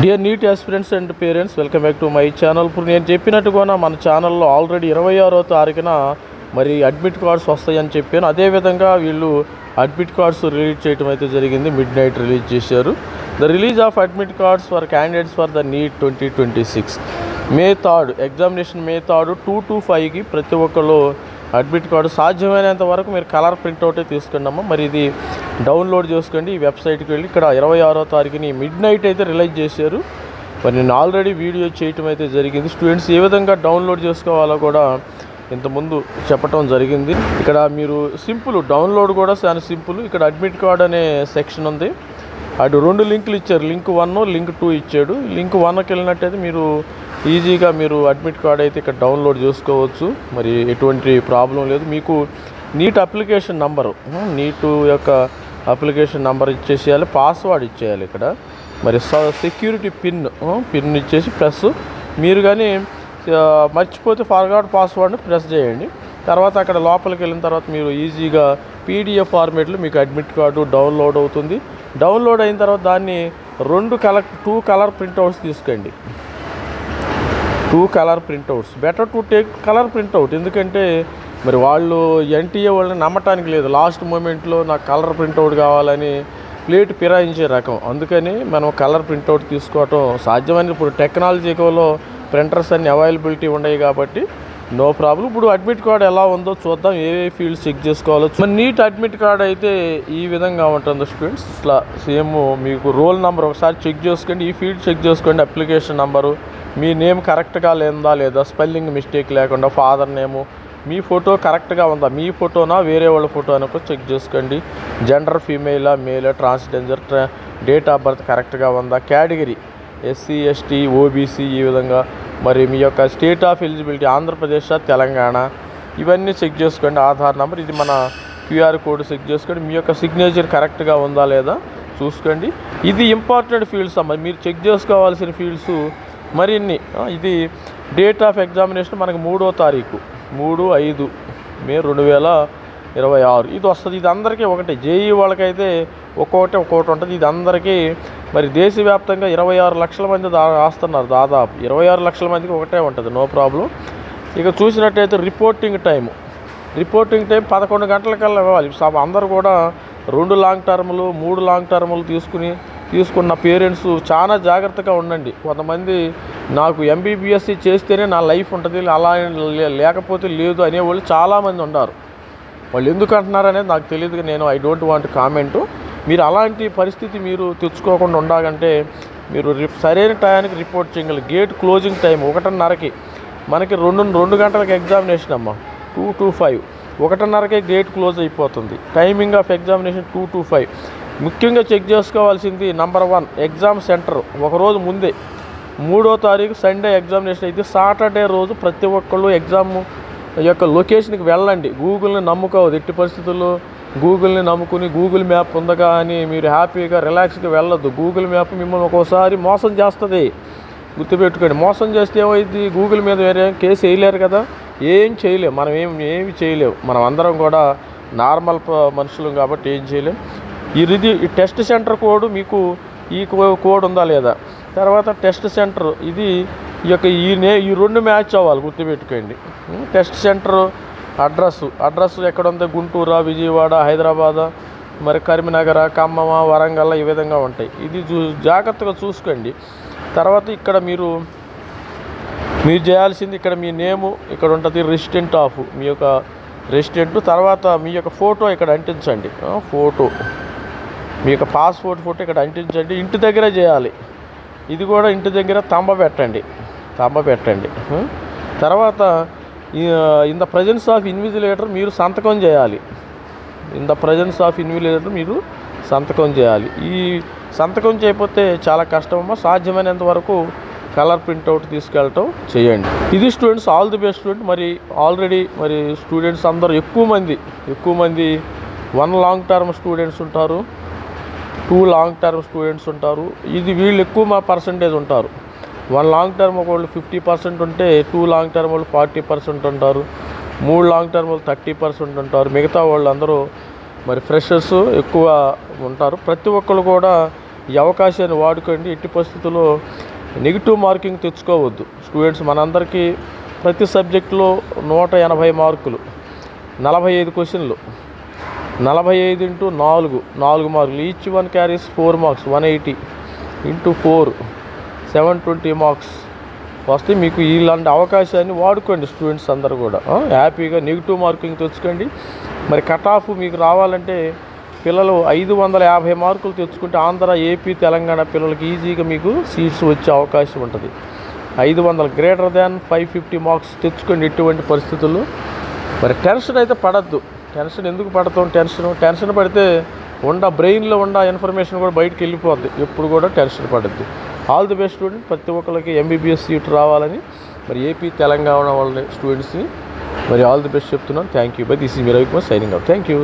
Dear neat aspirants and parents, welcome back to my channel. ఇప్పుడు నేను చెప్పినట్టుగా మన ఛానల్లో ఆల్రెడీ 26వ తారీఖున మరి అడ్మిట్ కార్డ్స్ వస్తాయని చెప్పాను. అదేవిధంగా వీళ్ళు అడ్మిట్ కార్డ్స్ రిలీజ్ చేయడం అయితే జరిగింది. మిడ్ నైట్ రిలీజ్ చేశారు. The release of admit cards for candidates for the NEET 2026 May 3rd examination May 3rd 2 to 5కి ప్రతి ఒక్కళ్ళు అడ్మిట్ కార్డు సాధ్యమైనంత వరకు మీరు కలర్ ప్రింట్అవుటే తీసుకున్నామా. మరి ఇది డౌన్లోడ్ చేసుకోండి. ఈ వెబ్సైట్కి వెళ్ళి ఇక్కడ 26వ తారీఖుని మిడ్ నైట్ అయితే రిలీజ్ చేశారు. మరి నేను ఆల్రెడీ వీడియో చేయటం అయితే జరిగింది. స్టూడెంట్స్ ఏ విధంగా డౌన్లోడ్ చేసుకోవాలో కూడా ఇంతకుముందు చెప్పటం జరిగింది. ఇక్కడ మీరు సింపుల్ డౌన్లోడ్ కూడా చాలా సింపుల్. ఇక్కడ అడ్మిట్ కార్డ్ అనే సెక్షన్ ఉంది. అటు 2 లింకులు ఇచ్చారు. లింక్ 1 లింక్ 2 ఇచ్చాడు. లింక్ 1కి వెళ్ళినట్టయితే మీరు ఈజీగా మీరు అడ్మిట్ కార్డ్ అయితే ఇక్కడ డౌన్లోడ్ చేసుకోవచ్చు. మరి ఎటువంటి ప్రాబ్లం లేదు. మీకు నీట్ అప్లికేషన్ నంబరు, నీట్ యొక్క అప్లికేషన్ నెంబర్ ఇచ్చేసేయాలి. పాస్వర్డ్ ఇచ్చేయాలి. ఇక్కడ మరి సెక్యూరిటీ పిన్ ఇచ్చేసి ప్లస్ మీరు కానీ మర్చిపోతే ఫర్గాట్ పాస్వర్డ్ని ప్రెస్ చేయండి. తర్వాత అక్కడ లోపలికి వెళ్ళిన తర్వాత మీరు ఈజీగా PDF ఫార్మేట్లో మీకు అడ్మిట్ కార్డు డౌన్లోడ్ అవుతుంది. డౌన్లోడ్ అయిన తర్వాత దాన్ని 2 కలర్ ప్రింట్అవుట్స్ తీసుకోండి. 2 colour printouts. Better to take colour printout. ఎందుకంటే మరి వాళ్ళు NTA వాళ్ళని నమ్మటానికి లేదు. లాస్ట్ మూమెంట్లో నాకు కలర్ ప్రింట్అవుట్ కావాలని ప్లేట్ ఫిరాయించే రకం. అందుకని మనం కలర్ ప్రింట్అవుట్ తీసుకోవటం సాధ్యమైన ఇప్పుడు టెక్నాలజీలో ప్రింటర్స్ అన్ని అవైలబిలిటీ ఉన్నాయి కాబట్టి నో ప్రాబ్లం. ఇప్పుడు అడ్మిట్ కార్డ్ ఎలా ఉందో చూద్దాం. ఏ ఫీల్డ్స్ చెక్ చేసుకోవాలో. మరి నీట్ అడ్మిట్ కార్డ్ అయితే ఈ విధంగా ఉంటుంది స్టూడెంట్స్. ఇట్లా సేమ్ మీకు రోల్ నెంబర్ ఒకసారి చెక్ చేసుకోండి. ఈ ఫీల్డ్ చెక్ చేసుకోండి. అప్లికేషన్ నెంబరు, మీ నేమ్ కరెక్ట్గా లేదా స్పెల్లింగ్ మిస్టేక్ లేకుండా, ఫాదర్ నేము, మీ ఫోటో కరెక్ట్గా ఉందా, మీ ఫోటోనా వేరే వాళ్ళ ఫోటో అనుకో చెక్ చేసుకోండి. జెండర్ ఫీమేలా మేలా, ట్రాన్స్జెండర్, డేట్ ఆఫ్ బర్త్ కరెక్ట్గా ఉందా, కేటగిరీ SC ST OBC ఈ విధంగా. మరి మీ యొక్క state of eligibility Andhra Pradesh Telangana ఇవన్నీ చెక్ చేసుకోండి. ఆధార్ నెంబర్, ఇది మన QR కోడ్ చెక్ చేసుకోండి. మీ యొక్క సిగ్నేచర్ కరెక్ట్గా ఉందా లేదా చూసుకోండి. ఇది ఇంపార్టెంట్ ఫీల్డ్స్ అమ్మ. మీరు చెక్ చేసుకోవాల్సిన ఫీల్డ్స్ మరిన్ని. ఇది డేట్ ఆఫ్ ఎగ్జామినేషన్ మనకి 3వ తారీఖు 3/5 మే 2026 ఇది వస్తుంది. ఇది అందరికీ ఒకటే. JEE వాళ్ళకైతే ఒక్కొక్కటి ఉంటుంది. ఇది అందరికీ మరి దేశవ్యాప్తంగా 26 లక్షల మంది రాస్తున్నారు. దాదాపు 26 లక్షల మందికి ఒకటే ఉంటుంది. No problem. ఇక చూసినట్టయితే రిపోర్టింగ్ టైం 11 గంటలకల్లా ఇవ్వాలి. అందరూ కూడా 2 లాంగ్ టర్ములు 3 లాంగ్ టర్ములు తీసుకున్న పేరెంట్స్ చాలా జాగ్రత్తగా ఉండండి. కొంతమంది నాకు MBBS చేస్తేనే నా లైఫ్ ఉంటుంది, అలా లేకపోతే లేదు అనేవాళ్ళు చాలామంది ఉన్నారు. వాళ్ళు ఎందుకు అంటున్నారనేది నాకు తెలియదు. నేను ఐ డోంట్ వాంట్ కామెంట్. మీరు అలాంటి పరిస్థితి మీరు తెచ్చుకోకుండా ఉండాలంటే మీరు సరైన టయానికి రిపోర్ట్ చేయగలరు. గేట్ క్లోజింగ్ టైం 1:30కి. మనకి 2 గంటలకు ఎగ్జామినేషన్ అమ్మ. 2 to 5 1:30కే గేట్ క్లోజ్ అయిపోతుంది. Timing of examination 2 to 5. ముఖ్యంగా చెక్ చేసుకోవాల్సింది నెంబర్ 1 ఎగ్జామ్ సెంటర్. ఒకరోజు ముందే 3వ తారీఖు సండే ఎగ్జామినేషన్ అయితే సాటర్డే రోజు ప్రతి ఒక్కళ్ళు ఎగ్జామ్ యొక్క లొకేషన్కి వెళ్ళండి. గూగుల్ని నమ్ముకోవద్దు ఎట్టి పరిస్థితుల్లో. గూగుల్ని నమ్ముకుని గూగుల్ మ్యాప్ ఉందగా అని మీరు హ్యాపీగా రిలాక్స్గా వెళ్ళొద్దు. గూగుల్ మ్యాప్ మిమ్మల్ని ఒక్కోసారి మోసం చేస్తుంది. గుర్తుపెట్టుకోండి. మోసం చేస్తే ఏమైంది, గూగుల్ మీద వేరే కేసు వేయలేరు కదా, ఏం చేయలేము. మనం ఏమి చేయలేము. మనం అందరం కూడా నార్మల్ మనుషులం కాబట్టి ఏం చేయలేం. ఈ టెస్ట్ సెంటర్ కోడ్ మీకు ఈ కోడ్ ఉందా లేదా, తర్వాత టెస్ట్ సెంటర్ ఇది ఈ 2 మ్యాచ్ అవ్వాలి. గుర్తుపెట్టుకోండి. టెస్ట్ సెంటర్ అడ్రస్ ఎక్కడ ఉంది, గుంటూరు, విజయవాడ, హైదరాబాద్, మరి కరీంనగర్, ఖమ్మం, వరంగల్ ఈ విధంగా ఉంటాయి. ఇది జాగ్రత్తగా చూసుకోండి. తర్వాత ఇక్కడ మీరు చేయాల్సింది ఇక్కడ మీ నేము ఇక్కడ ఉంటుంది. రెసిడెంట్ ఆఫ్ మీ యొక్క రెసిడెంట్. తర్వాత మీ యొక్క ఫోటో ఇక్కడ అంటించండి. ఫోటో మీ యొక్క పాస్పోర్ట్ ఫోటో ఇక్కడ అంటించండి. ఇంటి దగ్గరే చేయాలి. ఇది కూడా ఇంటి దగ్గర తంబ పెట్టండి. తర్వాత in the presence of invigilator మీరు సంతకం చేయాలి. మీరు సంతకం చేయాలి. ఈ సంతకం చేయకపోతే చాలా కష్టమమ్మా. సాధ్యమైనంత వరకు కలర్ ప్రింట్అవుట్ తీసుకెళ్ళటం చేయండి. ఇది students. All the best student. మరి ఆల్రెడీ స్టూడెంట్స్ అందరూ ఎక్కువ మంది 1 లాంగ్ టర్మ్ స్టూడెంట్స్ ఉంటారు, 2 లాంగ్ టర్మ్ స్టూడెంట్స్ ఉంటారు. వీళ్ళు ఎక్కువ పర్సంటేజ్ ఉంటారు. 1 లాంగ్ టర్మ్ ఒకళ్ళు 50% ఉంటే 2 లాంగ్ టర్మ్ వాళ్ళు 40% ఉంటారు, 3 లాంగ్ టర్మ్ వాళ్ళు 30% ఉంటారు. మిగతా వాళ్ళు అందరూ మరి ఫ్రెషర్స్ ఎక్కువ ఉంటారు. ప్రతి ఒక్కళ్ళు కూడా ఈ అవకాశాన్ని వాడుకోండి. ఎట్టి పరిస్థితుల్లో నెగిటివ్ మార్కింగ్ తెచ్చుకోవద్దు. స్టూడెంట్స్ మనందరికీ ప్రతి సబ్జెక్టులో 180 మార్కులు, 45 క్వశ్చన్లు, 45 × 4 మార్కులు. Each one carries 4 marks, 180 × 4 720 marks వస్తే మీకు ఇలాంటి అవకాశాన్ని వాడుకోండి. స్టూడెంట్స్ అందరూ కూడా హ్యాపీగా నెగిటివ్ మార్కింగ్ తెచ్చుకోండి. మరి కట్ ఆఫ్ మీకు రావాలంటే పిల్లలు 550 మార్కులు తెచ్చుకుంటే ఆంధ్ర, ఏపీ, తెలంగాణ పిల్లలకి ఈజీగా మీకు సీట్స్ వచ్చే అవకాశం ఉంటుంది. 500 గ్రేటర్ దాన్ 550 మార్క్స్ తెచ్చుకోండి ఎటువంటి పరిస్థితుల్లో. మరి టెన్షన్ అయితే పడద్దు. టెన్షన్ ఎందుకు పడతాం? టెన్షన్ పడితే బ్రెయిన్లో ఇన్ఫర్మేషన్ కూడా బయటకు వెళ్ళిపోద్ది. ఎప్పుడు కూడా టెన్షన్ పడద్దు. All the best student. ప్రతి ఒక్కరికి ఎంబీబీఎస్ సీట్ రావాలని మరి ఏపీ, తెలంగాణ వాళ్ళ స్టూడెంట్స్ని మరి ఆల్ ది బెస్ట్ చెప్తున్నాను. Thank you. By this is me Ravikumar signing out. Thank you.